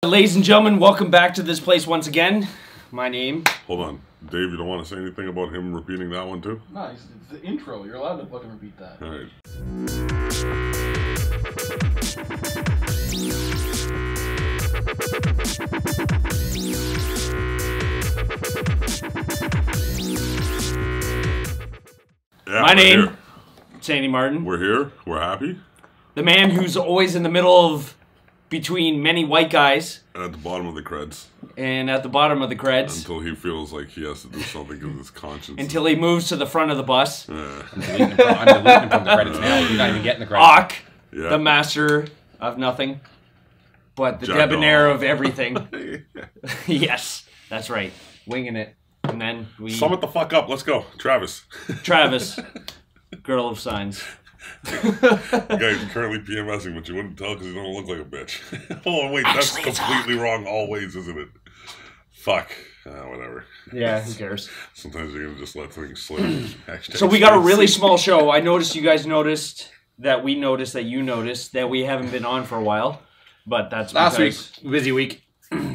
Ladies and gentlemen, welcome back to this place once again. My name... Hold on. Dave, you don't want to say anything about him repeating that one too? No, it's the intro. You're allowed to fucking repeat that. Alright. Yeah, My name, Sandy Martin. We're here. We're happy. The man who's always in the middle of between many white guys. And at the bottom of the creds. And at the bottom of the creds. Until he feels like he has to do something because his conscience. Until he moves to the front of the bus. I'm deleting him from the credits now. You're not even getting the credits. Ock, the master of nothing. But the debonair of everything. Yes, that's right. Winging it. And then we... Sum it the fuck up. Let's go. Travis. Travis. Girl of signs. The guy's currently PMSing, but you wouldn't tell because he don't look like a bitch. Oh, wait, Actually, that's completely wrong always, isn't it? Fuck. Whatever. Yeah, who cares? Sometimes you're going to just let things slip. So we got a really small show. I noticed you guys noticed that we noticed that you noticed that we haven't been on for a while. But that's last week. Busy week.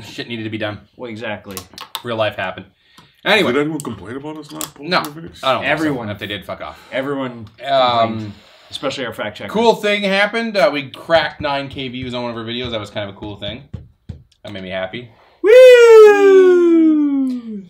Shit needed to be done. Well, exactly. Real life happened. Anyway. Did anyone complain about us not posting? No. I don't know. Everyone. If they did, fuck off. Everyone. Especially our fact checkers. Cool thing happened. We cracked 9K views on one of our videos. That was kind of a cool thing. That made me happy. Woo!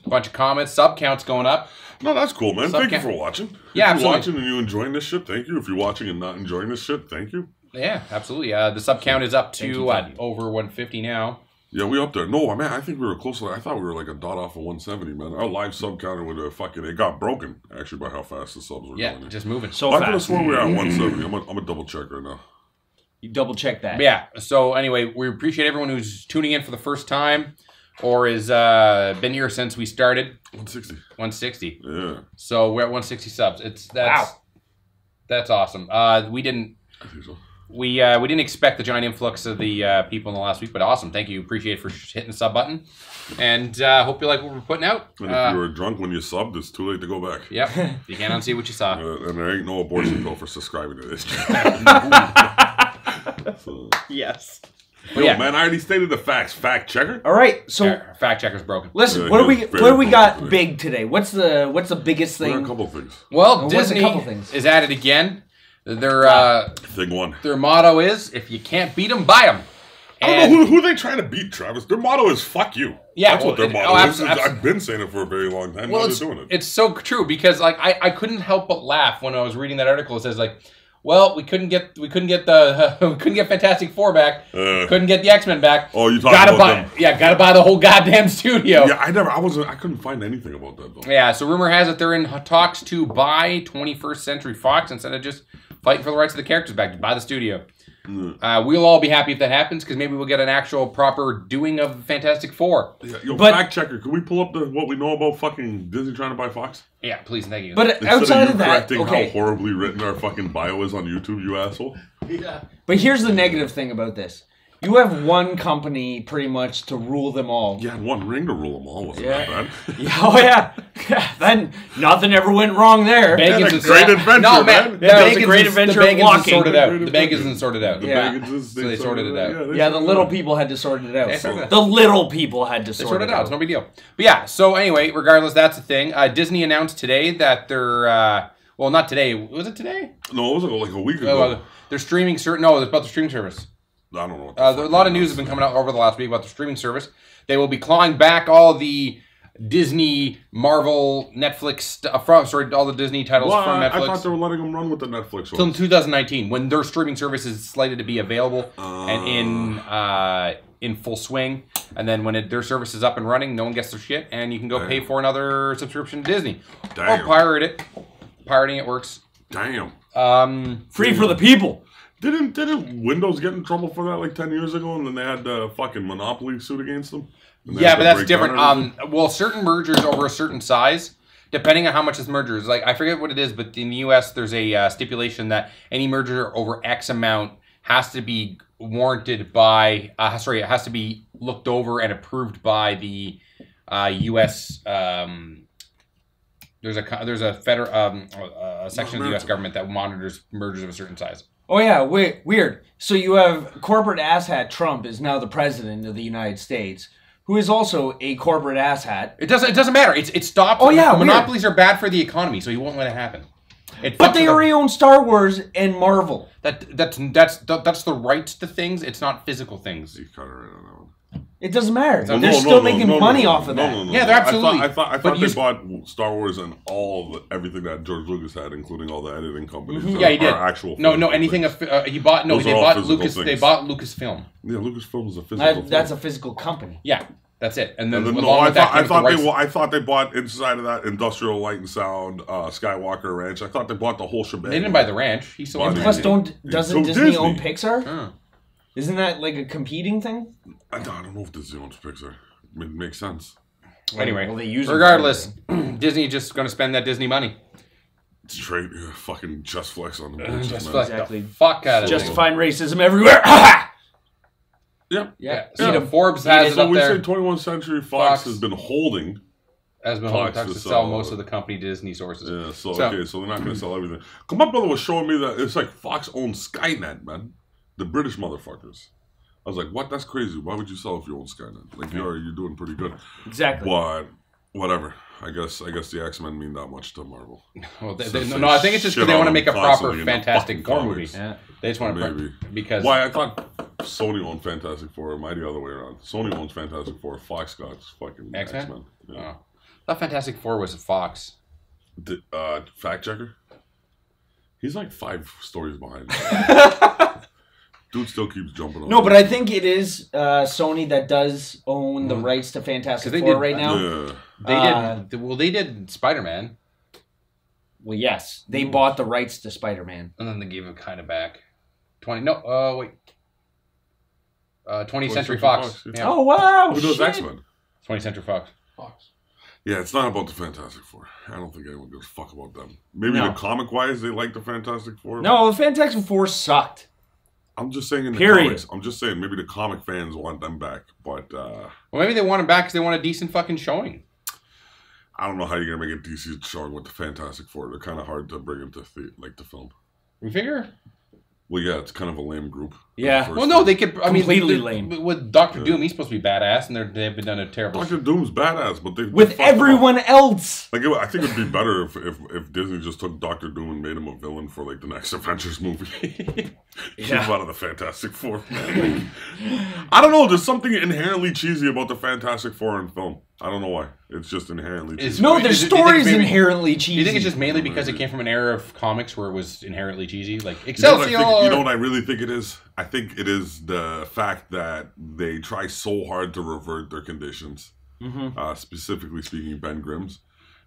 Bunch of comments. Sub counts going up. No, that's cool, man. Thank you for watching. Yeah, if you're absolutely. watching and you enjoying this shit, thank you. If you're watching and not enjoying this shit, thank you. Yeah, absolutely. The sub count is up to over 150 now. Yeah, we up there. No, man, I think we were close. I thought we were like a dot off of 170, man. Our live sub counter would it got broken, actually, by how fast the subs were going. Yeah, just moving. So I fast. could have sworn we were at 170. I'm going to double check right now. You double check that. Yeah, so anyway, we appreciate everyone who's tuning in for the first time or has been here since we started. 160. 160. Yeah. So we're at 160 subs. That's awesome. We didn't... I think so. We didn't expect the giant influx of the people in the last week, but awesome. Thank you. Appreciate it for hitting the sub button. And hope you like what we're putting out. And if you were drunk when you subbed, it's too late to go back. Yep. You can't unsee what you saw. And there ain't no abortion pill for subscribing to this. So. Yes. Yo, man, I already stated the facts. Fact checker. All right. So fact checker's broken. Listen, what do we got big today? What's the biggest thing? A couple things. Well, Disney is at it again. Thing one. Their motto is, if you can't beat them, buy them. I don't know who they trying to beat, Travis. Their motto is "fuck you." Yeah, that's what their motto is. I've been saying it for a very long time. Well, they're doing it. It's so true because like I couldn't help but laugh when I was reading that article. It says like, well, we couldn't get Fantastic Four back. Couldn't get the X-Men back. Oh, you talking about them? Yeah, gotta buy the whole goddamn studio. Yeah, I couldn't find anything about that though. Yeah, so rumor has it they're in talks to buy 21st Century Fox instead of just fighting for the rights of the characters back, to buy the studio. We'll all be happy if that happens, because maybe we'll get an actual proper doing of Fantastic Four. Yeah, fact checker, can we pull up what we know about fucking Disney trying to buy Fox? Yeah, please, thank you. But outside of that, how horribly written our fucking bio is on YouTube, you asshole. Yeah. But here's the negative thing about this. You have one company pretty much to rule them all. Yeah, one ring to rule them all. Wasn't that bad? Oh, yeah. Then nothing ever went wrong there. Bacon's a great adventure, no, man. That was a great adventure of walking. Sorted out. The Bacon isn't sorted out. So they sorted it out. Yeah, the little people had to sort it out. The little people had to sort it out. It's no big deal. But yeah, so anyway, regardless, that's the thing. Disney announced today that they're... well, not today. Was it today? No, it was like a week ago. They're streaming... No, it's about the streaming service. I don't know. A lot of news has been coming out over the last week about the streaming service. They will be clawing back all the Disney, Marvel, Netflix, all the Disney titles from Netflix. I thought they were letting them run with the Netflix ones. Till 2019, when their streaming service is slated to be available and in full swing. And then when their service is up and running, no one gets their shit, and you can go pay for another subscription to Disney. Or pirate it. Pirating it works. Damn. Free for the people. Didn't Windows get in trouble for that like 10 years ago, and then they had the fucking monopoly suit against them? Yeah, but that's different. Well, certain mergers over a certain size, depending on how much this merger is, like I forget what it is, but in the U.S. there's a stipulation that any merger over X amount has to be warranted by, it has to be looked over and approved by the U.S. There's a federal a section of the U.S. government that monitors mergers of a certain size. Oh yeah, weird. So you have corporate asshat Trump is now the president of the United States, who is also a corporate asshat. It doesn't matter. It stops. Oh yeah, monopolies are bad for the economy, so he won't let it happen. But they already own Star Wars and Marvel. That's the rights to things. It's not physical things. You cut it right on that one. It doesn't matter. They're still making money off of that. Yeah, they're absolutely. I thought they bought Star Wars and everything that George Lucas had, including all the editing companies. Yeah, he did. Actual anything. He bought. No, they bought Lucas. They bought Lucasfilm. Yeah, Lucasfilm is a physical. That's a physical company. Yeah, that's it. And then I thought they bought inside of that Industrial Light and Sound, Skywalker Ranch. I thought they bought the whole shebang. They didn't buy the ranch. He sold. Plus, doesn't Disney own Pixar? Huh. Isn't that like a competing thing? I don't know if Disney owns Pixar. It makes sense. Anyway, well, they use regardless, Disney just going to spend that Disney money. Straight fucking just flex on the bitches, just man. exactly. Fuck out of it. Justifying racism everywhere. Yeah. Forbes has it up we there. say 21st Century Fox has been holding. Has been holding talks to sell most of the company Disney sources. Yeah, so they're not going to sell everything. My brother was showing me that it's like Fox owns Skynet, man. The British motherfuckers. I was like, what? That's crazy. Why would you sell if you own Skynet? Like, you're doing pretty good. Exactly. But, whatever. I guess the X-Men mean that much to Marvel. Well, I think it's just because they want to make a proper Fantastic Four movie. Yeah. They just want to because why I thought Sony owned Fantastic Four. It might be the other way around. Sony owns Fantastic Four. Fox got fucking X-Men. Yeah. Oh. I thought Fantastic Four was Fox. Fact checker. He's like 5 stories behind. Dude still keeps jumping on. No, but I think it is Sony that does own the rights to Fantastic Four right now. Yeah. They did Spider-Man. Well, yes. They bought the rights to Spider-Man. And then they gave it kind of back. 20th Century Fox. Yeah. Oh, wow. Who does X-Men? 20th Century Fox. Yeah, it's not about the Fantastic Four. I don't think anyone gives a fuck about them. Maybe the comic-wise, they like the Fantastic Four. No, the Fantastic Four sucked. I'm just saying in the comics. I'm just saying maybe the comic fans want them back, but well, maybe they want them back because they want a decent fucking showing. I don't know how you're gonna make a decent showing with the Fantastic Four. They're kind of hard to bring into the film. You figure? Well, yeah, it's kind of a lame group. Yeah. Well, no, they could. Completely lame. With Doctor Doom, he's supposed to be badass, and they've been done a terrible. Doctor Doom's badass, but with everyone else. Like, I think it'd be better if Disney just took Doctor Doom and made him a villain for like the next Avengers movie. Keep him out of the Fantastic Four. Like, I don't know. There's something inherently cheesy about the Fantastic Four in film. I don't know why. It's just inherently cheesy. No, their story's inherently cheesy. Do you think it's just mainly because it came from an era of comics where it was inherently cheesy? Like, Excelsior! You know what I really think it is? I think it is the fact that they try so hard to revert their conditions. Specifically speaking, Ben Grimm's.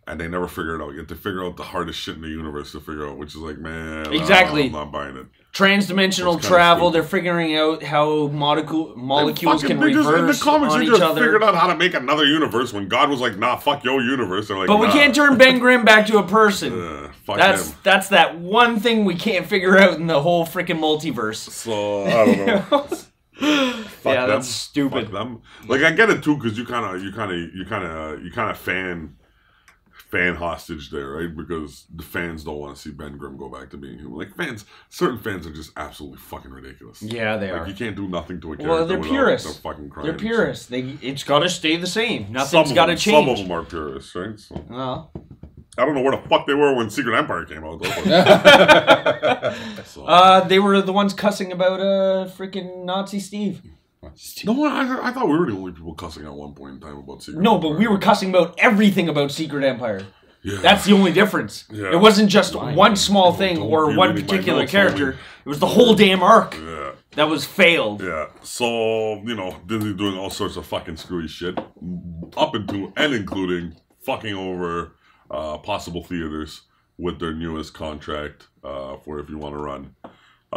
And they never figure it out. You have to figure out the hardest shit in the universe to figure out, which is like, man, exactly. I'm not buying it. Transdimensional travel. They're figuring out how molecules can reverse in the comics, on they each just other. Figured out how to make another universe when God was like, nah, fuck your universe. They're like, but we can't turn Ben Grimm back to a person. Fuck him. That's that one thing we can't figure out in the whole freaking multiverse. So I don't know. Yeah, that's stupid. Fuck them. Like, I get it too, because you kind of fan hostage there, right? Because the fans don't want to see Ben Grimm go back to being human. Like, certain fans are just absolutely fucking ridiculous. Yeah, they are. You can't do nothing to a character. Well, they're purists. They're fucking crying. They're purists. It's got to stay the same. Nothing's got to change. Some of them are purists, right? So. Well, I don't know where the fuck they were when Secret Empire came out, though. They were the ones cussing about freaking Nazi Steve. No, I thought we were the only people cussing at one point in time about Secret Empire. No, but we were cussing about everything about Secret Empire. Yeah. That's the only difference. Yeah. It wasn't just one small thing or one particular character. It was the whole damn arc that was failed. Yeah. So, Disney doing all sorts of fucking screwy shit, up into and including fucking over possible theaters with their newest contract for if you want to run.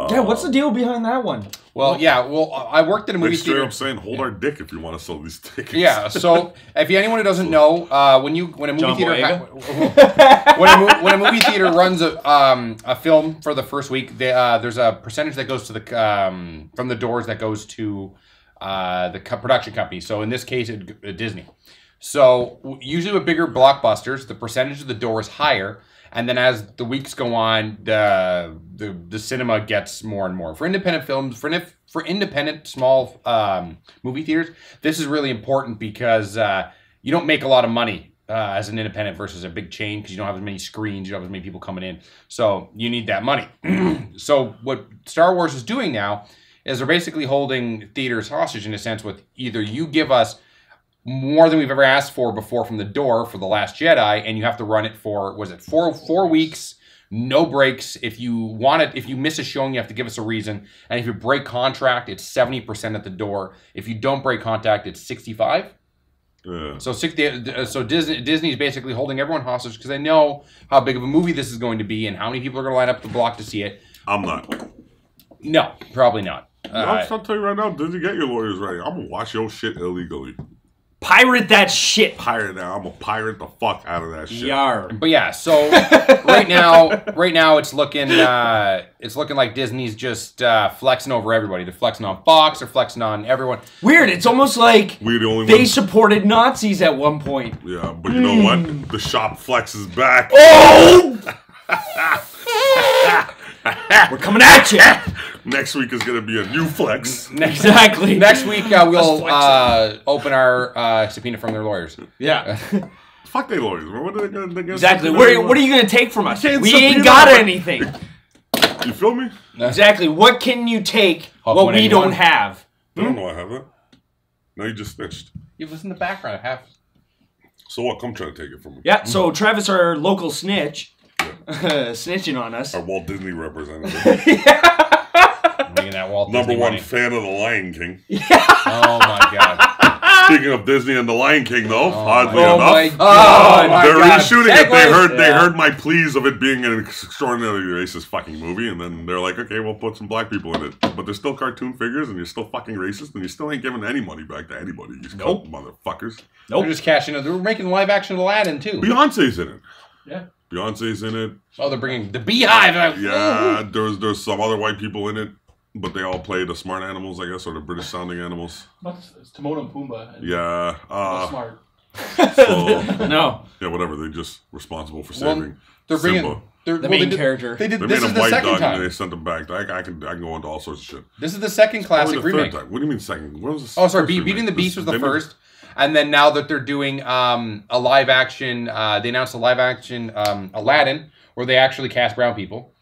Yeah, what's the deal behind that one? Well, I worked at a movie theater. I'm saying, hold our dick if you want to sell these tickets. Yeah, so if anyone who doesn't know, when a movie theater runs a film for the first week, there's a percentage that goes to the from the doors that goes to the production company. So in this case, Disney. So usually with bigger blockbusters, the percentage of the door is higher, and then as the weeks go on, the cinema gets more and more. For independent films, for independent small movie theaters, this is really important because you don't make a lot of money as an independent versus a big chain because you don't have as many screens, you don't have as many people coming in. So you need that money. So what Star Wars is doing now is they're basically holding theaters hostage in a sense with either you give us more than we've ever asked for before from the door for The Last Jedi, and you have to run it for, was it four weeks, no breaks. If you want it, if you miss a showing, you have to give us a reason. And if you break contract, it's 70% at the door. If you don't break contract, it's 65. Yeah. So Disney's basically holding everyone hostage because they know how big of a movie this is going to be and how many people are going to line up the block to see it. I'm not. No, probably not. I'll tell you right now, Disney, get your lawyers ready. I'm going to watch your shit illegally. Pirate that shit. Pirate now. I'm going to pirate the fuck out of that shit. Yar. But yeah, so right now it's looking like Disney's just flexing over everybody. They're flexing on Fox, they're flexing on everyone. Weird. It's almost like We're the only they ones. supported Nazis at one point. Yeah, but you know what? The shop flexes back. Oh! We're coming at you. Next week is going to be a new flex. Exactly. Next week we'll open our subpoena from their lawyers. Yeah. Fuck they lawyers. What are they going to Exactly. What are you going to take from us? can't We subpoena ain't got us. anything. You feel me? Exactly. What can you take Hulk what we 181. don't have? I don't know I have that. No, you just snitched. You've listened to the background. I have. So what? Come try to take it from me. Yeah. So Travis, our local snitch, snitching on us. Our Walt Disney representative. Making that Walt Number Disney one money. fan of The Lion King. Oh my god. Speaking of Disney and The Lion King, though, oddly Oh enough, my god. they're reshooting it. Segues. They heard my pleas of it being an extraordinarily racist fucking movie, and then they're like, okay, we'll put some black people in it. But they're still cartoon figures, and you're still fucking racist, and you still ain't giving any money back to anybody. You Nope. motherfuckers. They're just cashing it. They were making live action Aladdin too. Beyonce's in it. Yeah. Beyonce's in it. Oh, they're bringing the Beehive. Yeah, there's some other white people in it, but they all play the smart animals, I guess, or the British sounding animals. It's Timon and Pumbaa. And Yeah. they're smart. So, No. yeah, whatever. They're just responsible for Well, saving they're bringing Simba. The main character. They did. They This made is him the white second dog and time. they sent him back. I can go into all sorts of shit. This is the second classic Or the remake. third time. What do you mean second? What was the Oh, sorry. first Beauty and the remake? Beast was the They made- first, and then now that they're doing a live action, they announced a live action Aladdin where they actually cast brown people,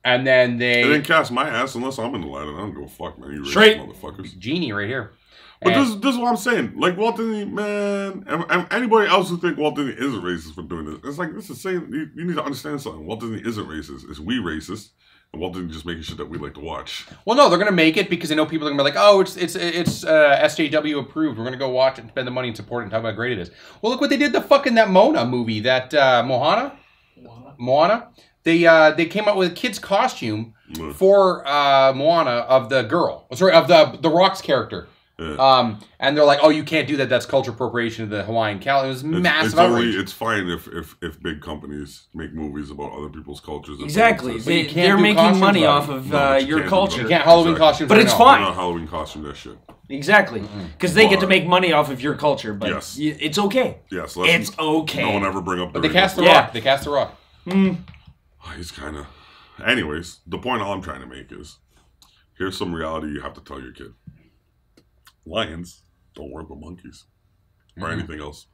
and then They didn't cast my ass unless I'm in the Aladdin. I don't give a fuck, man. You racist Straight. motherfuckers. Genie right here. But And- this is what I'm saying. Like, Walt Disney, man, and anybody else who think Walt Disney is racist for doing this, it's like, this is saying, you need to understand something. Walt Disney isn't racist. It's we racist. And Walt Disney just making shit that we like to watch. Well, no, they're gonna make it because they know people are gonna be like, oh, it's SJW approved. We're gonna go watch it and spend the money and support it and talk about how great it is. Well, look what they did to fucking that Mona movie, that Moana. They came out with a kid's costume Mm. for Moana of the girl. Sorry, of the Rock's character. Yeah. And they're like, oh, you can't do that. That's cultural appropriation of the Hawaiian Cal. It was massive outrage. It's fine if big companies make movies about other people's cultures. Exactly. But you can't They're do making costumes money about off it. of No, but you your can't do culture. You can't Halloween Exactly. costumes. But right it's now. fine. Not Halloween costume that shit. Exactly. Because they get to But- make money off of your culture, but Yes. it's okay. Yes, It's okay. No one ever bring up the But they cast the Yeah. Rock. They cast the Rock. He's kind of... Anyways, the point all I'm trying to make is, here's some reality you have to tell your kid. Lions don't work with monkeys. Or anything else.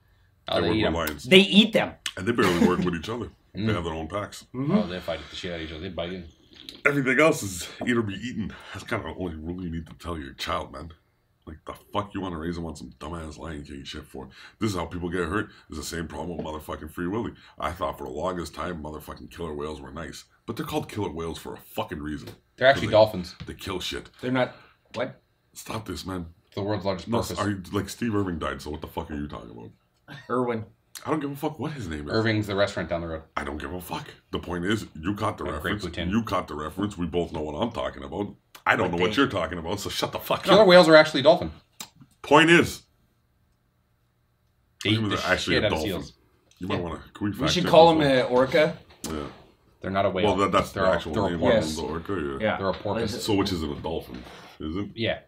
Oh, They they work eat with 'em. lions. They eat them. And they barely work with each other. They have their own packs. Oh, they fight the shit out of each other. They bite you. Everything else is eat or be eaten. That's kind of the only rule you need to tell your child, man. Like, the fuck you want to raise them on some dumbass Lion King shit for? This is how people get hurt. It's the same problem with motherfucking Free Willy. I thought for the longest time motherfucking killer whales were nice. But they're called killer whales for a fucking reason. They're actually dolphins. They kill shit. They're not. What? Stop this, man. The world's largest No, porpoise. are you, like, Steve Irving died, so what the fuck are you talking about? Irwin. I don't give a fuck what his name is. Irving's the restaurant down the road. I don't give a fuck. The point is, you caught the Great reference. Poutine. You caught the reference. We both know what I'm talking about. I don't know what you're talking about, so shut the fuck Killer up. whales are actually dolphin. Point is, They eat Even the though actually shit a out of dolphin. seals. you might want to... Can We fact should check call this him one? an orca. Yeah. They're not a whale. Well, that's they're the a- actual they're a name porpoise. of the orca, yeah. Yeah. They're a porpoise. So which is it, a dolphin? Is it? Yeah.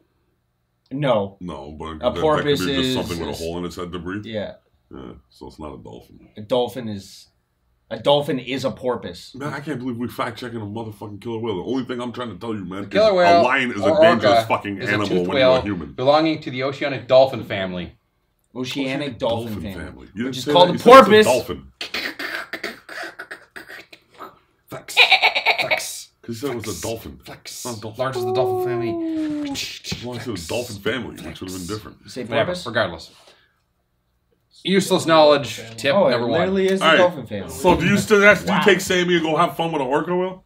No. No, but A that could be porpoise just is- something with a hole in its head to breathe. Yeah. So it's not a dolphin. A dolphin is a porpoise. Man, I can't believe we fact-checking a motherfucking killer whale. The only thing I'm trying to tell you, man, Killer is whale a lion is a dangerous fucking is a animal toothed when you're a whale human. belonging to the oceanic dolphin family. Oceanic dolphin family. Which is say called that. a You said it's porpoise. dolphin. Flex. Flex. Because you said it was a dolphin. Flex. Not a dolphin. Largest of the dolphin family. Well, I said a dolphin family, which would have been different. Say Whatever. porpoise? Regardless. Useless knowledge. Tip Oh, number it one. literally is the Alright. dolphin family. So do you still do you take Sammy and go have fun with a orca whale?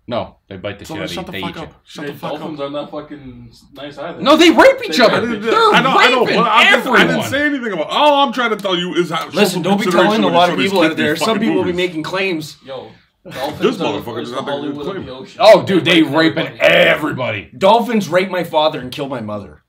No, they bite the So shit out of you. shut the They fuck eat you. up. Shut the fuck Dolphins up. are not fucking nice either. No, they rape each They other. rape each They're other. I know, raping but I everyone. didn't say anything about. All I'm trying to tell you is how. Listen, don't be telling a lot of people out there. Some people will be making claims. Yo, This dolphins motherfucker are does the not make a good Hollywood of claim. the ocean. Oh, dude, they rape raping everybody. everybody. Dolphins rape my father and kill my mother.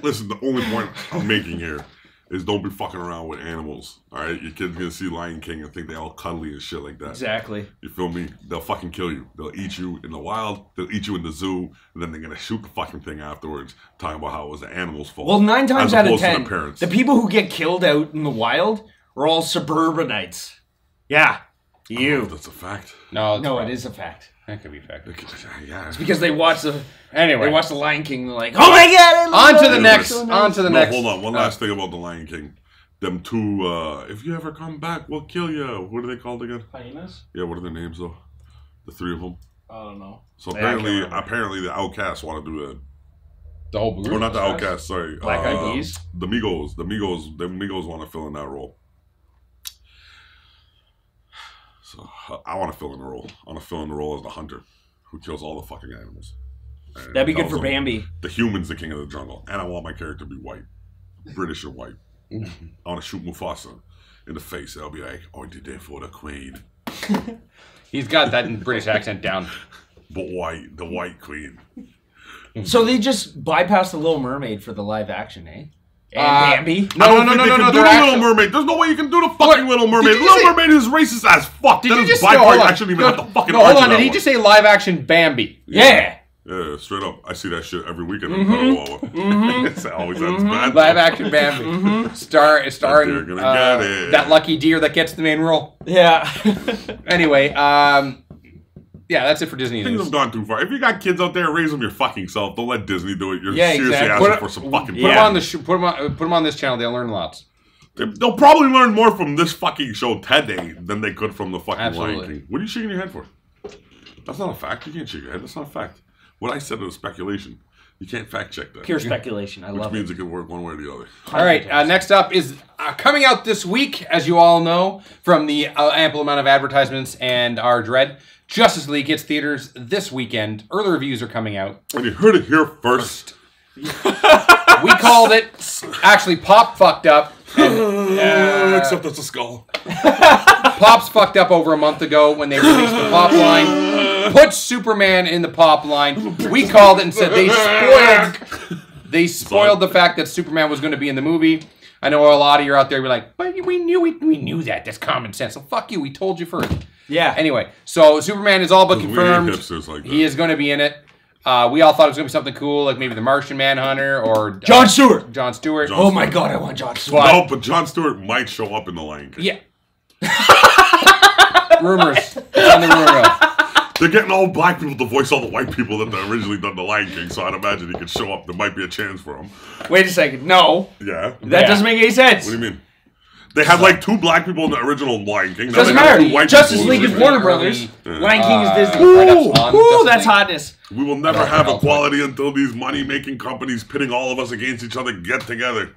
Listen, the only point I'm making here is don't be fucking around with animals. All right, your kid's gonna see Lion King and think they all cuddly and shit like that. Exactly. You feel me? They'll fucking kill you. They'll eat you in the wild. They'll eat you in the zoo, and then they're gonna shoot the fucking thing afterwards, talking about how it was the animal's fault. Well, 9 times as out of opposed to 10, the parents. the people who get killed out in the wild are all suburbanites. Yeah, you. That's a fact. No, No, it is a fact. That could be a fact. Yeah. Because they watch the Anyway, Lion King. And they're like, oh my god! I love on to it. the next. So nice. On to the No, next. hold on. One last thing about the Lion King. Them two, if you ever come back, we'll kill you. What are they called again? Hyenas? Yeah, what are their names though? The three of them. I don't know. So Yeah, I can't apparently the Outcasts want to do that. The whole Or group. not the Outcasts, sorry. Black Eyed Peas? The Migos want to fill in that role. So I want to fill in the role. I want to fill in the role as the hunter who kills all the fucking animals. And That'd be good tells for them Bambi. The human's the king of the jungle, and I want my character to be white, British or white. I want to shoot Mufasa in the face. I'll be like, "Oh, did that for the queen?" He's got that British accent down. But white, the white queen. So they just bypassed the Little Mermaid for the live action, eh? And Bambi? No, I don't no, think no, they no, can no. do They're the actually. Little Mermaid. There's no way you can do the fucking What? Little Mermaid. Did you Little say- Mermaid is racist as fuck. Did That you is just by no, far. hold on. I shouldn't even have to fucking No, hold argue on. that Did he one. just say live action Bambi? Yeah. Yeah, straight up. I see that shit every weekend. It always ends bad. Live action Bambi. Starring They're gonna get it. that lucky deer that gets the main role. Yeah. Anyway, yeah, that's it for Disney Things news. have gone too far. If you got kids out there, raise them your fucking self. Don't let Disney do it. You're Yeah, seriously exactly. asking for some fucking Put them Yeah. on the put them on this channel. They'll learn lots. They'll probably learn more from this fucking show today than they could from the fucking Absolutely. Lion King. What are you shaking your head for? That's not a fact. You can't shake your head. That's not a fact. What I said is speculation. You can't fact check that. Pure speculation. I Which love means it. it can work one way or the other. All right, next up is coming out this week, as you all know, from the ample amount of advertisements and our dread. Justice League hits theaters this weekend. Early reviews are coming out. And you heard it here first. We called it. Actually, Pop fucked up. And, Except it's a skull. Pop's fucked up over a month ago when they released the Pop line. Put Superman in the Pop line. We called it and said they spoiled the fact that Superman was going to be in the movie. I know a lot of you out there be like, but we knew that. That's common sense. So fuck you. We told you first. Yeah. Anyway, so Superman is all but We ain't confirmed. hipsters like that. He is going to be in it. We all thought it was going to be something cool, like maybe the Martian Manhunter or John Stewart. John Stewart. John Oh my god, I want John Stewart. But- No, but Jon Stewart might show up in the Lion King. Yeah. Rumors. It's on the rumor mill. They're getting all black people to voice all the white people that they originally done the Lion King, so I'd imagine he could show up. There might be a chance for him. Wait a second. No. Yeah. That Yeah. doesn't make any sense. What do you mean? They had like 2 black people in the original Lion King. Now Doesn't they have matter. 2 white Justice people in League the is remake. Warner Brothers. Yeah. Lion King is Disney. write-ups Ooh, on ooh, Justice that's League. hotness. We will never No, have no, equality until these money-making companies pitting all of us against each other get together.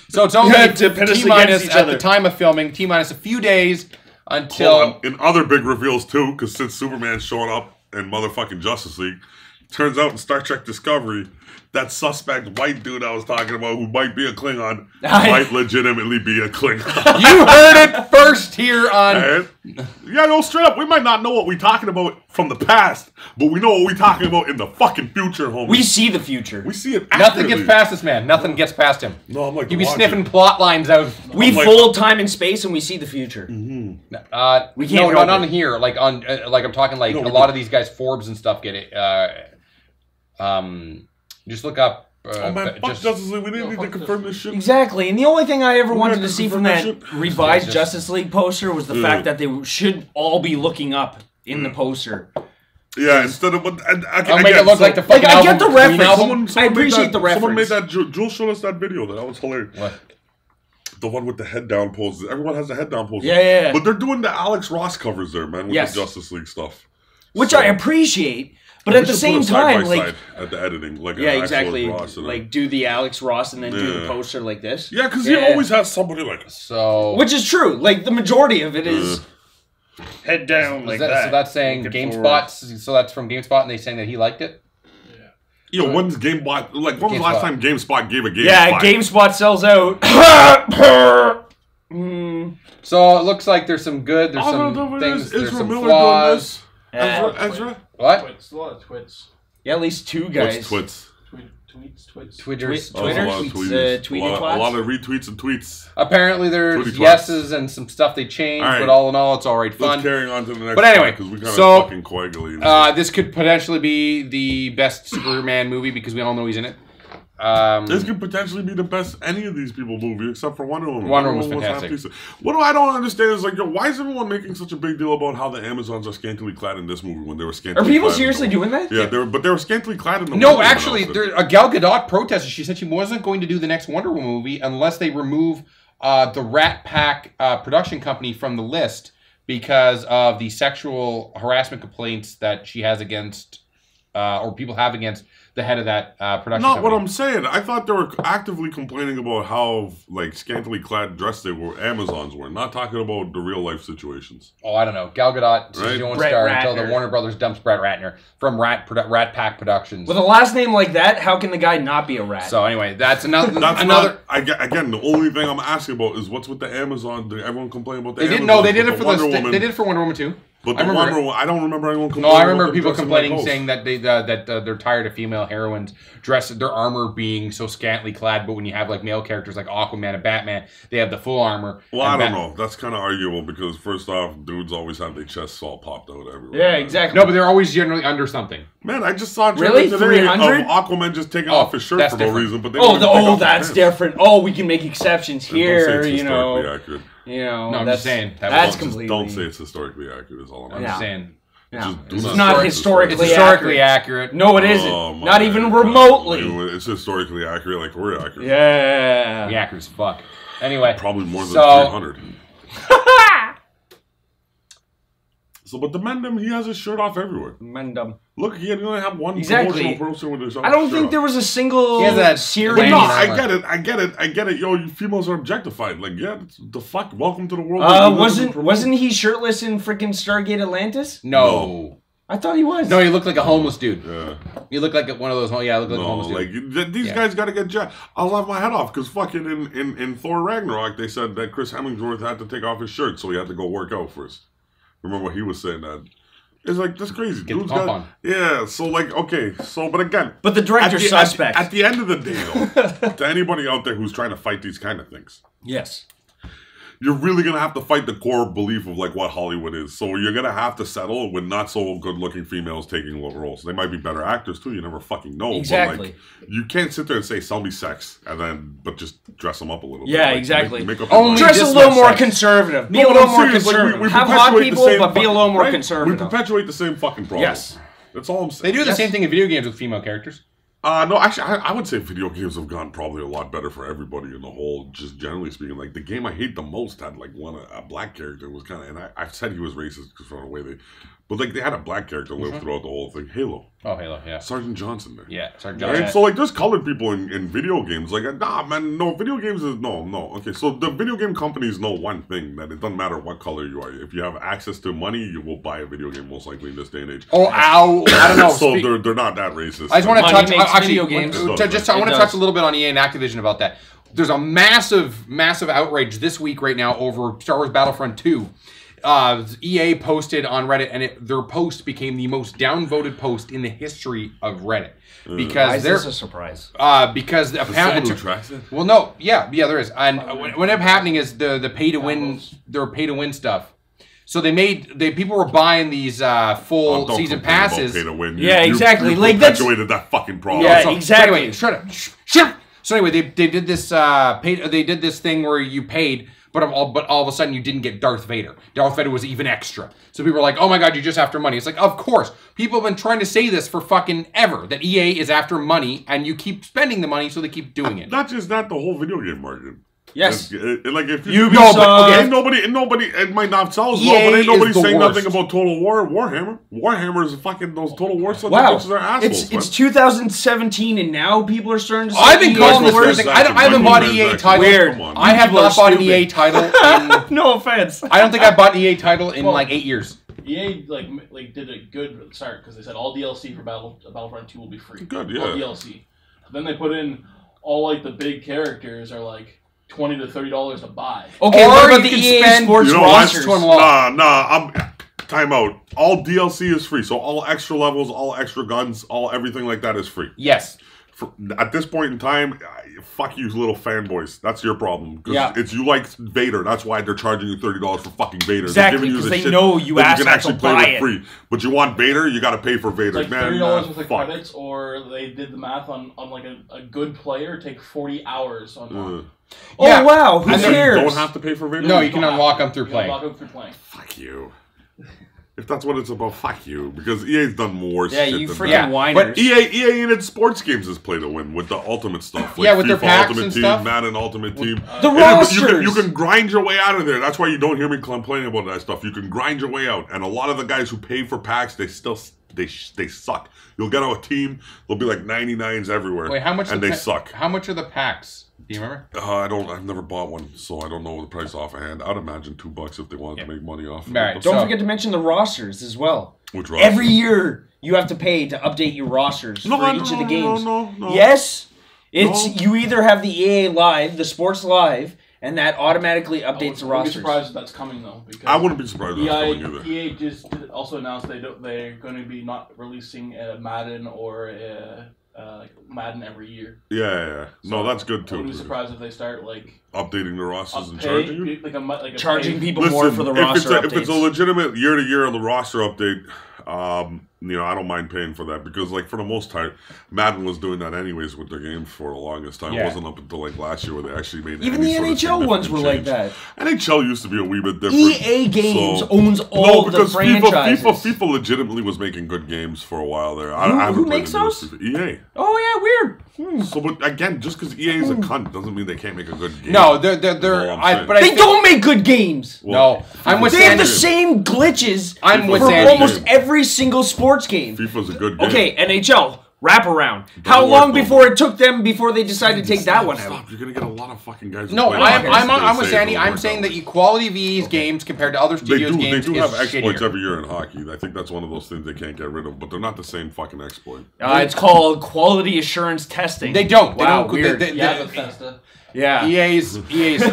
So it's only Yeah, to pit us T-minus against each at other. the time of filming, T-minus a few days Hold until... on. In other big reveals too, because since Superman's showing up in motherfucking Justice League, turns out in Star Trek Discovery, that suspect white dude I was talking about who might be a Klingon might legitimately be a Klingon. You heard it first here on... Alright? Yeah, no, straight up, we might not know what we're talking about from the past, but we know what we're talking about in the fucking future, homie. We see the future. We see it Nothing accurately. gets past this man. Nothing gets past him. No, I'm like, You be watch sniffing it. plot lines out. We like- fold time and space and we see the future. We can't no, help not on it. here. Like on, like I'm talking like No, a we lot don't. of these guys, Forbes and stuff, get it. Just look up Oh man, fuck Justice League. We didn't need to confirm this shit. Exactly, and the only thing I ever wanted to see from that shit? revised Justice League poster was the fact that they should all be looking up in the poster. Yeah, instead of I'll make it look like the fucking I get the reference. Someone I appreciate the reference. Someone made that. Jules showed us that video. That was hilarious. What? The one with the head down poses. Everyone has a head down pose. Yeah. But they're doing the Alex Ross covers there, man, with the Justice League stuff. Which I appreciate, but at the same time, like at the editing, like exactly, Ross like do the Alex Ross and then do the poster like this. Yeah, because he always has somebody like so, which is true. Like the majority of it is head down like that. So that's saying GameSpot. So that's from GameSpot, and they saying that he liked it. Yo, when's GameSpot? Like, when was the last time GameSpot gave a game? Yeah, GameSpot sells out. So it looks like there's some good. There's some things. There's some flaws. Ezra? What? It's a lot of twits. Yeah, at least two guys. What's twits? Tweets. Twitters. A lot of retweets and tweets. Apparently there's yeses and some stuff they changed, but all in all, it's all right fun. Let's carry on to the next. But anyway, because we kind of fucking coagulated. This could potentially be the best Superman movie because we all know he's in it. This could potentially be the best any of these people movie except for Wonder Woman. Wonder Woman was fantastic. What I don't understand is like, yo, why is everyone making such a big deal about how the Amazons are scantily clad in this movie when they were scantily clad? Are people seriously doing that? Yeah, they were scantily clad in the No, actually, Gal Gadot protested. She said she wasn't going to do the next Wonder Woman movie unless they remove the Rat Pack production company from the list because of the sexual harassment complaints that she has against, or people have against the head of that production Not company. what I'm saying. I thought they were actively complaining about how like scantily clad dressed they were. Amazons were not talking about the real life situations. Oh, I don't know. Gal Gadot is the only star until the Ratner. Warner Brothers dumps Brett Ratner from Rat Pack Productions. With a last name like that, how can the guy not be a rat? So anyway, that's another. Again, the only thing I'm asking about is what's with the Amazon. Everyone complaining about the They did Amazons. they did it for Wonder Woman. They did it for Wonder Woman too. But the Wonder Woman, I don't remember anyone complaining. No, I remember about people them complaining, like saying that they're tired of female heroines dressed their armor being so scantily clad. But when you have like male characters like Aquaman and Batman, they have the full armor. Well, I don't know. That's kind of arguable because first off, dudes always have their chests all popped out everywhere. Yeah, exactly. No, but they're always generally under something. Man, I just saw really today 300 of Aquaman just taking off his shirt for no reason. But they that's different. Oh, we can make exceptions here. You know, accurate. You know, no, I'm just saying that's completely. Don't say it's historically accurate. Is all I'm just saying. Yeah. It's not historically accurate. No, it isn't. Not even remotely. It's historically accurate, like we're accurate. Yeah. Yeah, accurate as fuck. Anyway. Probably more than 300. So, but the Mendham, he has his shirt off everywhere. Mendham. Look, he only have one promotional person with his shirt. I don't think there was a single series. But no, I get it. Yo, you females are objectified. Like, yeah, the fuck. Welcome to the world. Wasn't he shirtless in freaking Stargate Atlantis? No. I thought he was. No, he looked like a homeless dude. Yeah. He looked like one of those. Yeah, looked like a homeless dude. Like these guys got to get jacked. I'll laugh my head off because fucking in Thor Ragnarok they said that Chris Hemsworth had to take off his shirt so he had to go work out first. Remember what he was saying that. It's like, that's crazy. Get the pump on. Yeah, so like, okay, so, but again. But the director's suspect. At the end of the day, though, to anybody out there who's trying to fight these kind of things. Yes. You're really going to have to fight the core belief of like what Hollywood is. So you're going to have to settle with not so good looking females taking roles. They might be better actors too. You never fucking know. Exactly. But like, you can't sit there and say, sell me sex, and then, but just dress them up a little bit. Yeah, like, exactly. Make up dress a little more conservative. Be a little more conservative. We have hot people, but be a little more conservative. We perpetuate the same fucking problem. Yes. That's all I'm saying. They do the same thing in video games with female characters. No, actually, I would say video games have gone probably a lot better for everybody in the whole, just generally speaking. Like, the game I hate the most had, like, a black character was kind of, and I said he was racist because of the way they, but, like, they had a black character live throughout the whole thing. Halo. Oh, Halo, yeah. Sergeant Johnson there. Yeah, Sergeant Johnson. Right? So, like, there's colored people in video games. Like, nah, man, no, video games is, no. Okay, so the video game companies know one thing, that it doesn't matter what color you are. If you have access to money, you will buy a video game most likely in this day and age. Oh, ow. I don't know. So they're not that racist. I just want to touch, actually, video games. I want to touch a little bit on EA and Activision about that. There's a massive outrage this week right now over Star Wars Battlefront 2. EA posted on Reddit, and their post became the most downvoted post in the history of Reddit. Because why is this a surprise? Because apparently, well, no, yeah, there is. And what ended up happening is the pay to win, their pay to win stuff. So people were buying these full Don't season complain about passes. pay to win. Yeah, exactly. You Like, that's- perpetuated that fucking problem. Yeah, So, exactly. Anyway, shut up. So anyway, they did this they did this thing where you paid, but all of a sudden you didn't get Darth Vader. Darth Vader was even extra. So people were like, "Oh my god, you're just after money." It's like, of course, people have been trying to say this for fucking ever, that EA is after money, and you keep spending the money, so they keep doing it. Not just that, the whole video game market. Yes. Like if Ubisoft. no, but okay, nobody. It might not sell as well, EA but ain't nobody is the saying worst. nothing about Total War, Warhammer. Warhammer is fucking those Total War sons Wow. of bitches are assholes. It's 2017 and now people are starting to say I've been EA calling is this the worst. thing. I haven't bought an EA title. Weird. Come on. I have People not are bought an stupid. EA title in. No offense. I don't think I bought an EA title in like 8 years. EA like did a good start because they said all DLC for Battlefront 2 will be free. Good, All yeah. DLC. Then they put in all like the big characters are like $20 to $30 to buy. Okay, Or what about you the can EA spend- Sports You know what? rosters? Nah. Time out. All DLC is free, so all extra levels, all extra guns, all everything like that is free. Yes. At this point in time, fuck you, little fanboys. That's your problem. Yeah. It's you like Vader. That's why they're charging you $30 for fucking Vader. Exactly, They're giving you 'cause the they shit know you that asked you can not actually to play buy with it. free. But you want Vader, you got to pay for It's Vader. like Man, $30 with the fuck. credits, or they did the math on like a good player take 40 hours on one. Oh Yeah. wow, who And then you cares? You don't have to pay for Vader? No, you can unlock them through You playing. unlock them through playing. Fuck you. If that's what it's about, fuck you. Because EA's done more Yeah, shit you than freaking that. whiners. But EA in its sports games has played to win with the ultimate stuff. Like Yeah, with their FIFA packs Ultimate and Team, stuff. Madden Ultimate Team. The And rosters. You can grind your way out of there. That's why you don't hear me complaining about that stuff. You can grind your way out. And a lot of the guys who pay for packs, they still they suck. You'll get on a team, there'll be like 99s everywhere. Wait, how much? And they suck. How much are the packs? Do you remember? I've never bought one, so I don't know the price offhand. I'd imagine $2 if they wanted to make money off of Right. it. Don't So- forget to mention the rosters as well. Which rosters? Every year you have to pay to update your rosters for each of the games. No. Yes, it's No. you either have the EA Live, the Sports Live, and that automatically updates the I wouldn't be rosters. surprised if that's coming though. Because I wouldn't be surprised if that's EA, coming either. EA just also announced they're going to be not releasing a Madden or a Madden every year. Yeah. No, that's good I too. wouldn't be surprised if they start like Updating the rosters and pay, charging you. like a Charging pay- people more for the roster if it's a updates. legitimate year-to-year on the roster update, I don't mind paying for that because, like, for the most part, Madden was doing that anyways with their games for the longest time. Yeah. It wasn't up until like last year where they actually made Even any the sort of NHL ones were like significant that. change. NHL used to be a wee bit different. EA Games so- owns all the because franchises. FIFA legitimately was making good games for a while there. I haven't who played makes the newest those? FIFA. EA. Oh yeah, weird. So, but again, just because EA is a cunt doesn't mean they can't make a good game. No, That's all I'm saying. but I They think- don't make good games. No, I'm with They have the Sandy. same glitches I'm with for Sandy. almost every single sports game. FIFA's a good game. Okay, NHL wraparound. How work, long though. before it took them before they decided to take that one out? Stop. You're gonna get a lot of fucking guys. who No, play I'm hockey with say Sandy. it don't I'm work saying that that way. equality of EA's games compared to other They studios' do. They games do is have exploits shittier. every year in hockey. I think that's one of those things they can't get rid of. But they're not the same fucking exploit. It's called quality assurance testing. They don't. Wow, they don't. weird. Yeah, Bethesda. Yeah. EA's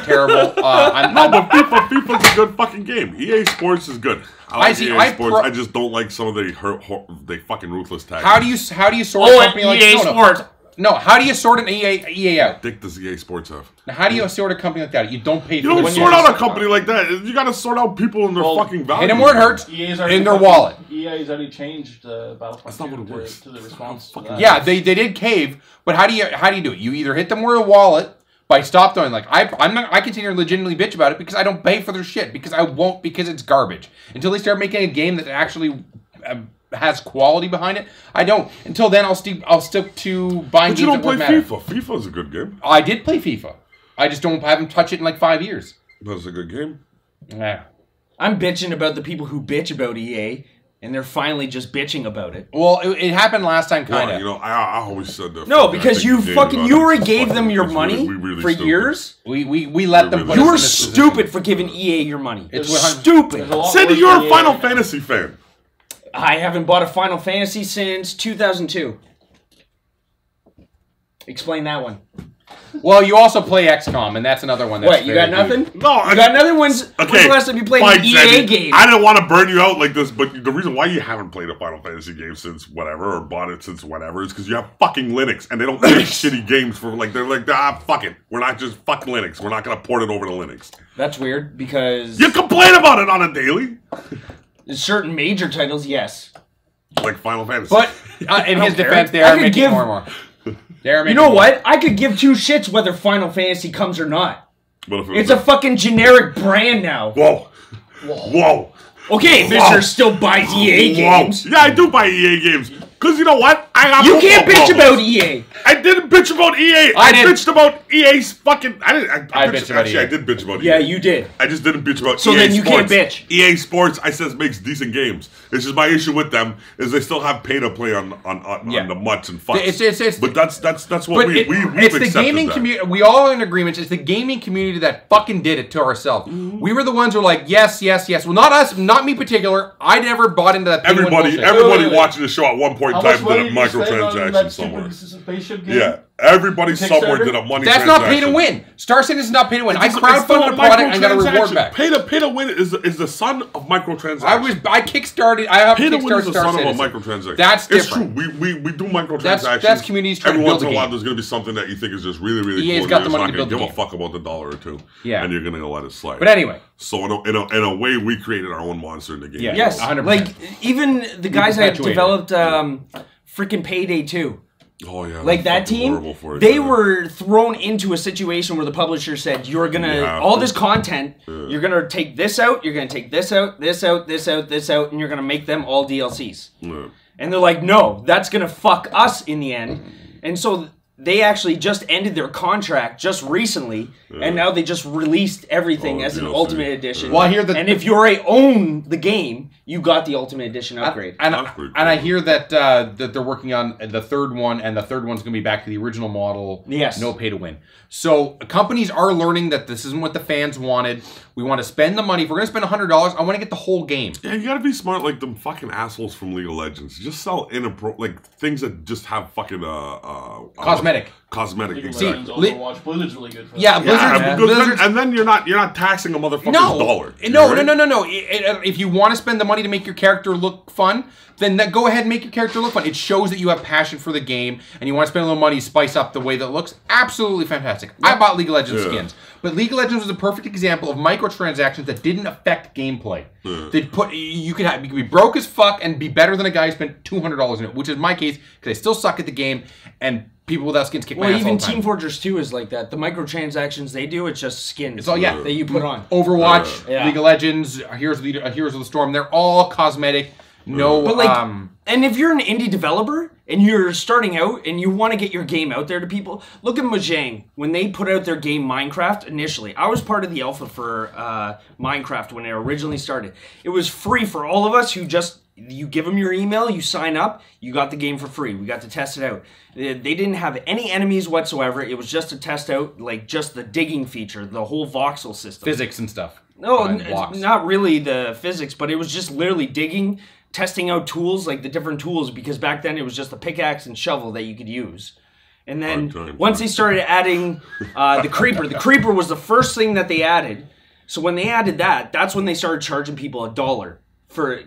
terrible. No, but FIFA's a good fucking game. EA Sports is good. I like see, EA I Sports. pro- I just don't like some of the fucking ruthless tactics. How do you sort Oh, a and company like EA no, Sports. No, how do you sort an EA out? dick does EA Sports have? Now, how do you sort a company like that? You don't pay You for don't when sort you- out a company like that. You got to sort out people and their Well, fucking value. Hit them where it hurts. EA's already In their fucking- wallet. EA's already changed Battlefront That's not what it 2 works. to the response to Fucking- that. Yeah, they did cave, but how do you do it? You either hit them where a wallet by stop doing like I continue to legitimately bitch about it because I don't pay for their shit because I won't because it's garbage until they start making a game that actually has quality behind it. I don't. Until then, I'll stick to buying But you games don't that play matter. FIFA. FIFA's a good game. I did play FIFA. I just haven't touched it in like 5 years. That's a good game. Yeah. I'm bitching about the people who bitch about EA, and they're finally just bitching about it. Well, it happened last time, kind Well, of. you know, I always said that. No, fucking- I because think you the game fucking about you it already is gave fucking- them your it's money really for stupid. years. We let them. You put You us were in this position. stupid for giving EA your money. It's There's stupid. a lot Sandy, worse you're than a EA Final right now. Fantasy fan. I haven't bought a Final Fantasy since 2002. Explain that one. Well, you also play XCOM, and that's another one. That's What, you got nothing? No, You got another ones? Okay, When's the last time you played fine, an EA Sandy. game? I didn't want to burn you out like this, but the reason why you haven't played a Final Fantasy game since whatever, or bought it since whatever, is because you have fucking Linux, and they don't make shitty games for, like, they're like, fuck it. We're not just fuck Linux. We're not going to port it over to Linux. That's weird, because... You complain about it on a daily. certain major titles, yes. Like Final Fantasy. But in his care. defense, they I are could making give- more and more. You know what? I could give two shits whether Final Fantasy comes or not. What if it It's was a fucking generic brand now. Whoa. Whoa. Okay, Mr. still buys EA games. Yeah, I do buy EA games. Because you know what? I got You can't football bitch problems. about EA. I didn't bitch about EA. I did. bitched about EA's fucking. I bitched about actually, EA. I did bitch about EA. Yeah, you did. I just didn't bitch about So EA then you can't Sports. bitch. EA Sports, I says, makes decent games. It's just my issue with them is they still have pay to play on the mutts and fucks. It's but that's what we've it's the accepted gaming that. community. We all are in agreement. It's the gaming community that fucking did it to ourselves. Mm-hmm. We were the ones who were like, yes, yes, yes. Well, not us, not me particular. I never bought into that. Everybody Wait. watching the show at one point in How much time money did a did you spend on microtransaction that somewhere. stupid spaceship game? Yeah, everybody somewhere Kickstarter? did a money That's transaction. not pay to win. Star Citizen is not pay to win. I It's still crowdfunded a product and got a reward microtransaction. back. Pay to win is the son of microtransactions. I kickstarted. I have Pay to win kickstarted is the Star son of a Citizen. microtransaction. That's It's different. true. We do microtransactions. That's communities trying Every to once build in a a while, game. there's going to be something that you think is just really, really EA's cool. got and the you're money just to not build gonna the give a fuck about the dollar or two. Yeah. And you're going to let it slide. But anyway. So in a way, we created our own monster in the game. Yeah. Yes, 100%. like even the guys that perpetuated developed freaking Payday 2. Oh yeah. Like they're that fucking team, horrible for it, they yeah. were thrown into a situation where the publisher said, "You're gonna You have all to. this content. You're gonna take this out. You're gonna take this out, this out, this out, this out, and you're gonna make them all DLCs." Yeah. And they're like, "No, that's gonna fuck us in the end." And so they actually just ended their contract just recently, and now they just released everything Oh, as an DLC. Ultimate Edition. Well, I hear that- and if you already own the game, you got the Ultimate Edition upgrade. And That's pretty I cool. hear that that they're working on the third one, and the third one's going to be back to the original model. Yes. No pay to win. So companies are learning that this isn't what the fans wanted. We want to spend the money. If we're going to spend $100, I want to get the whole game. Yeah, you gotta be smart like them fucking assholes from League of Legends. Just sell like things that just have fucking Cosmetic. Cosmetic, League of exactly. Legends, Overwatch, Blizzard's really good for that. Yeah, Blizzard. Yeah, because Blizzard's- and then you're not taxing a motherfucker's dollar. No. If you want to spend the money to make your character look fun, then go ahead and make your character look fun. It shows that you have passion for the game and you want to spend a little money to spice up the way that it looks. Absolutely fantastic. I bought League of Legends skins, but League of Legends was a perfect example of microtransactions that didn't affect gameplay. They you could be broke as fuck and be better than a guy who spent $200 in it, which is my case because I still suck at the game and people without skins kick my Well, ass all even the time. Team Fortress 2 is like that. The microtransactions they do, it's just skins. It's all that you put on. Overwatch, Yeah. League of Legends, Heroes of the Storm, they're all cosmetic. No, But like, and if you're an indie developer and you're starting out and you want to get your game out there to people, look at Mojang when they put out their game Minecraft initially. I was part of the alpha for Minecraft when it originally started. It was free for all of us who you give them your email, you sign up, you got the game for free. We got to test it out. They didn't have any enemies whatsoever. It was just to test out like just the digging feature, the whole voxel system. physics and stuff. No, behind blocks. not really the physics, but it was just literally digging, testing out tools, like the different tools, because back then it was just a pickaxe and shovel that you could use. And then Hard times, once they started adding the creeper was the first thing that they added. So when they added that, that's when they started charging people $1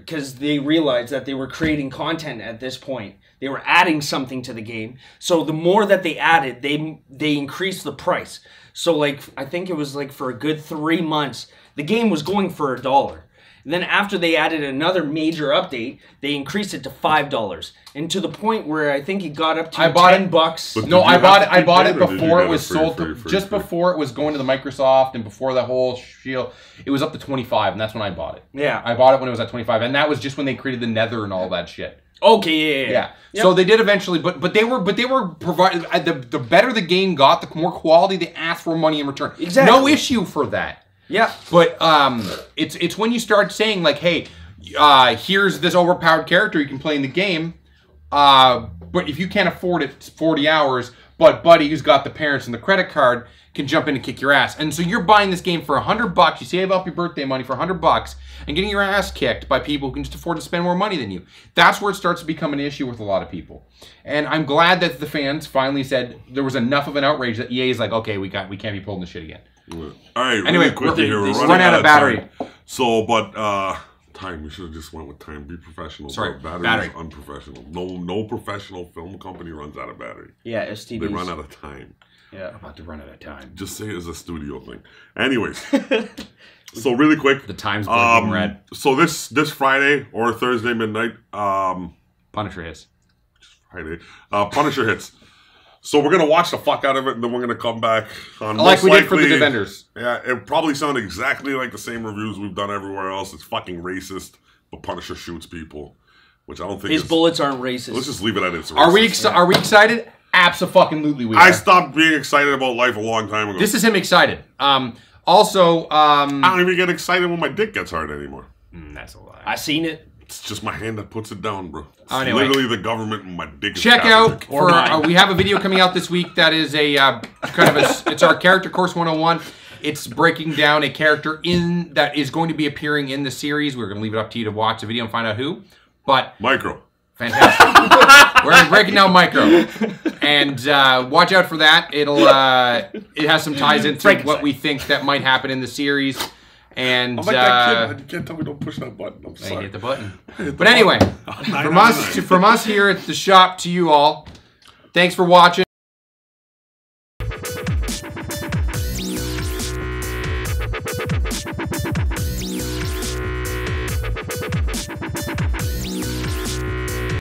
because they realized that they were creating content at this point. They were adding something to the game. So the more that they added, they increased the price. So like I think it was like for a good 3 months, the game was going for $1. And then after they added another major update, they increased it to $5, and to the point where I think it got up to $10. But No, did you I bought have it. to I bought keep it it, or did you before get it it was free, sold. free, free, Just free? before it was going to the Microsoft and before the whole spiel, it was up to 25, and that's when I bought it. Yeah. I bought it when it was at 25, and that was just when they created the Nether and all that shit. Okay, yeah. Yeah. So they did eventually, but they were providing the better the game got, the more quality they asked for money in return. Exactly. No issue for that. Yeah. But it's when you start saying like, hey, here's this overpowered character you can play in the game, but if you can't afford it, it's 40 hours. But buddy, who's got the parents and the credit card, can jump in and kick your ass. And so you're buying this game for $100. You save up your birthday money for $100 and getting your ass kicked by people who can just afford to spend more money than you. That's where it starts to become an issue with a lot of people. And I'm glad that the fans finally said there was enough of an outrage that EA is like, okay, we can't be pulling this shit again. All right, anyway, really quickly here, we're running out of battery. Time. So, but time. We should have just went with time. Be professional. Sorry, battery is unprofessional. No professional film company runs out of battery. Yeah, STDs. They run out of time. Yeah, I'm about to run out of time. Just say it as a studio thing. Anyways, so really quick, the time's blinking red. So this Friday or Thursday midnight, Punisher hits. Friday, Punisher hits. So we're gonna watch the fuck out of it, and then we're gonna come back on like we did for the Defenders. Yeah, it probably sound exactly like the same reviews we've done everywhere else. It's fucking racist, but Punisher shoots people, which I don't think his bullets aren't racist. Let's just leave it at it's racist. Are we excited? Abso-fucking-lutely we are. I stopped being excited about life a long time ago. This is him excited. Also, I don't even get excited when my dick gets hard anymore. That's a lie. I seen it. It's just my hand that puts it down, bro. It's anyway, literally the government and my dick is check out Catholic. we have a video coming out this week that is a kind of it's our Character Course 101. It's breaking down a character that is going to be appearing in the series. We're going to leave it up to you to watch the video and find out who. But Micro. Fantastic. We're breaking down Micro. And watch out for that. It has some ties into what we think that might happen in the series. And I'm like that kid. You can't tell me don't push that button. I'm sorry. Hit the button. But anyway, from us here at the shop to you all, thanks for watching.